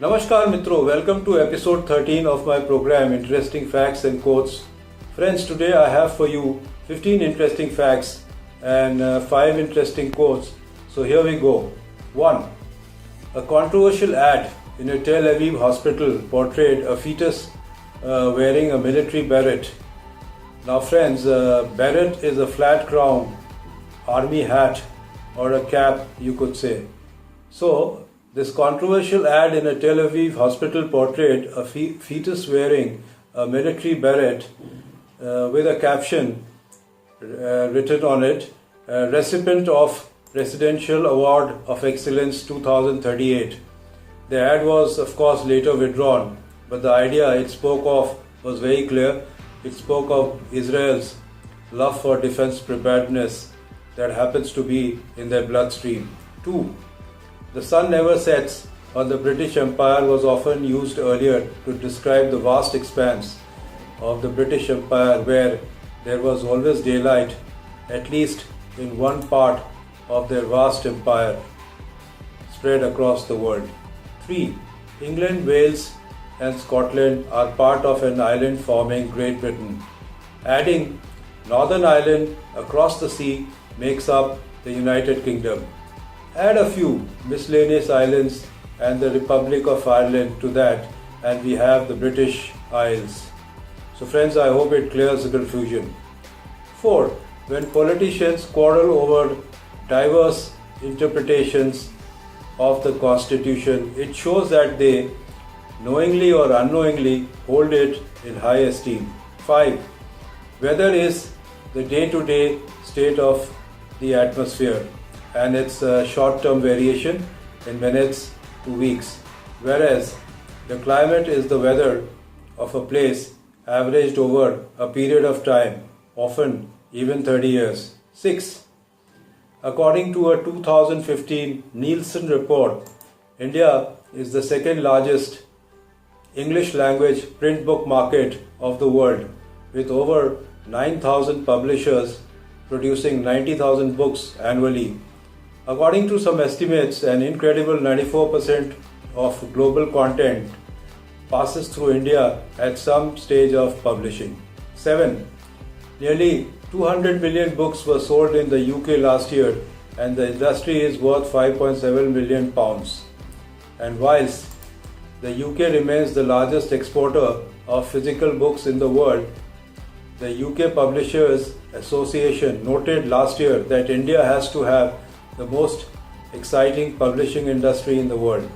Namaskar Mitro, welcome to episode 13 of my program Interesting Facts and Quotes. Friends, today I have for you 15 interesting facts and 5 interesting quotes. So here we go. 1. A controversial ad in a Tel Aviv hospital portrayed a fetus wearing a military beret. Now friends, beret is a flat crown army hat or a cap, you could say. So this controversial ad in a Tel Aviv hospital portrayed a fetus wearing a military beret with a caption written on it, recipient of Presidential Award of Excellence 2038. The ad was of course later withdrawn, but the idea it spoke of was very clear. It spoke of Israel's love for defense preparedness that happens to be in their bloodstream. 2. The sun never sets on the British Empire was often used earlier to describe the vast expanse of the British Empire where there was always daylight, at least in one part of their vast empire spread across the world. 3. England, Wales and Scotland are part of an island forming Great Britain. Adding Northern Ireland across the sea makes up the United Kingdom. Add a few miscellaneous islands and the Republic of Ireland to that and we have the British Isles. So friends, I hope it clears the confusion. 4. When politicians quarrel over diverse interpretations of the Constitution, it shows that they knowingly or unknowingly hold it in high esteem. 5. Weather is the day-to-day state of the atmosphere and it's a short-term variation in minutes to weeks, whereas the climate is the weather of a place averaged over a period of time, often even 30 years. 6. According to a 2015 Nielsen report, India is the second largest English language print book market of the world, with over 9,000 publishers producing 90,000 books annually. According to some estimates, an incredible 94% of global content passes through India at some stage of publishing. 7. Nearly 200 million books were sold in the UK last year and the industry is worth £5.7 million. And whilst the UK remains the largest exporter of physical books in the world, the UK Publishers Association noted last year that India has to have the most exciting publishing industry in the world.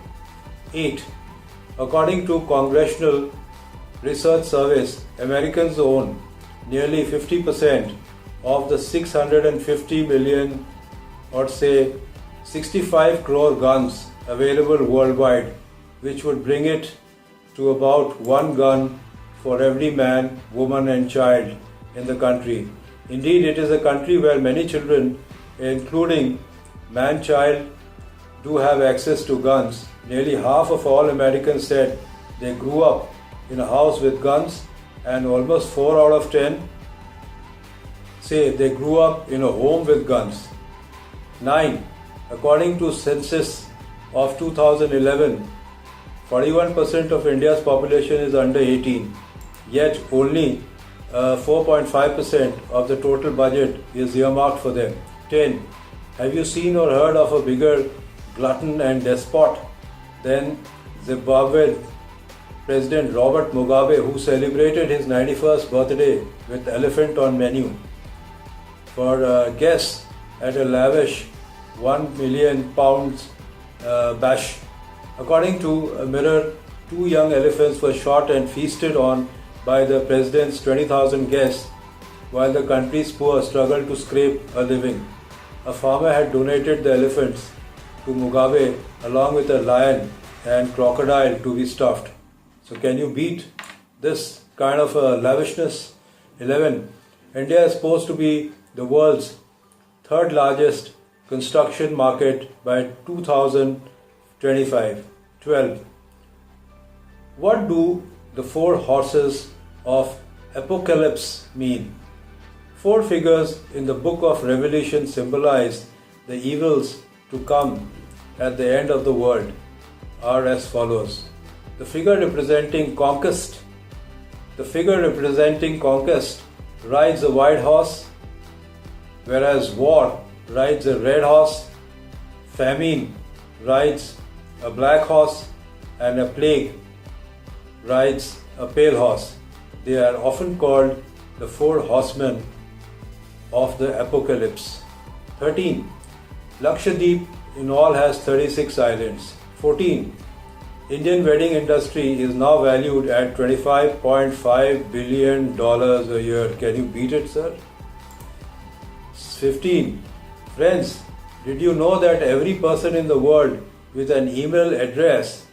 8. According to Congressional Research Service, Americans own nearly 50% of the 650 million or say 65 crore guns available worldwide, which would bring it to about one gun for every man, woman and child in the country. Indeed, it is a country where many children, including man-child, do have access to guns. Nearly half of all Americans said they grew up in a house with guns and almost 4 out of 10 say they grew up in a home with guns. 9. According to census of 2011, 41% of India's population is under 18, yet only 4.5% of the total budget is earmarked for them. 10. Have you seen or heard of a bigger glutton and despot than Zimbabwe President Robert Mugabe, who celebrated his 91st birthday with elephant on menu for guests at a lavish £1 million bash? According to a Mirror, 2 young elephants were shot and feasted on by the president's 20,000 guests while the country's poor struggled to scrape a living. A farmer had donated the elephants to Mugabe along with a lion and crocodile to be stuffed. So can you beat this kind of lavishness? 11. India is supposed to be the world's third largest construction market by 2025. 12. What do the 4 horses of apocalypse mean? 4 figures in the book of Revelation symbolize the evils to come at the end of the world are as follows. The figure representing conquest. The figure representing conquest rides a white horse, whereas war rides a red horse, famine rides a black horse, and a plague rides a pale horse. They are often called the four horsemen of the apocalypse. 13. Lakshadweep in all has 36 islands. 14. Indian wedding industry is now valued at $25.5 billion a year. Can you beat it, sir? 15. Friends, did you know that every person in the world with an email address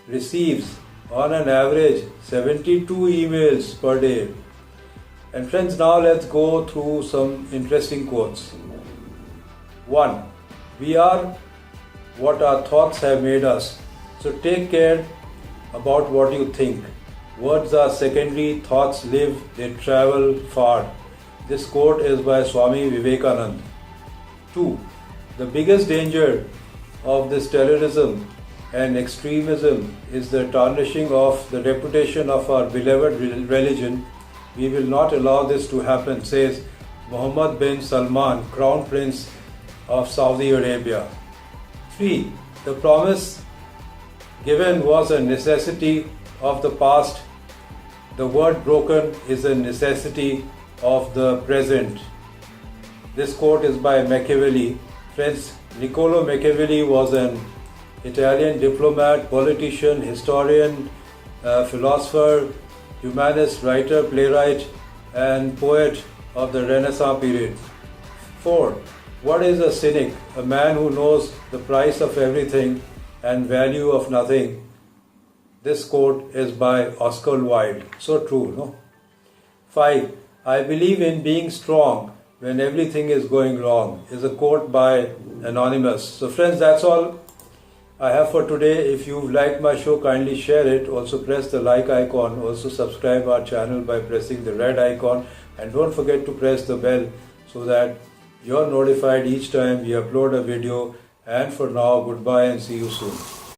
receives on an average 72 emails per day? And friends, now let's go through some interesting quotes. 1. We are what our thoughts have made us. So take care about what you think. Words are secondary, thoughts live, they travel far. This quote is by Swami Vivekananda. 2. The biggest danger of this terrorism and extremism is the tarnishing of the reputation of our beloved religion. We will not allow this to happen, says Mohammed bin Salman, Crown Prince of Saudi Arabia. 3. The promise given was a necessity of the past. The word broken is a necessity of the present. This quote is by Machiavelli. Friends, Niccolo Machiavelli was an Italian diplomat, politician, historian, philosopher, humanist, writer, playwright, and poet of the Renaissance period. 4. What is a cynic? A man who knows the price of everything and value of nothing. This quote is by Oscar Wilde. So true, no? 5. I believe in being strong when everything is going wrong is a quote by Anonymous. So friends, that's all I have for today. If you've liked my show, kindly share it. Also press the like icon. Also subscribe our channel by pressing the red icon. And don't forget to press the bell so that you're notified each time we upload a video. And for now, goodbye and see you soon.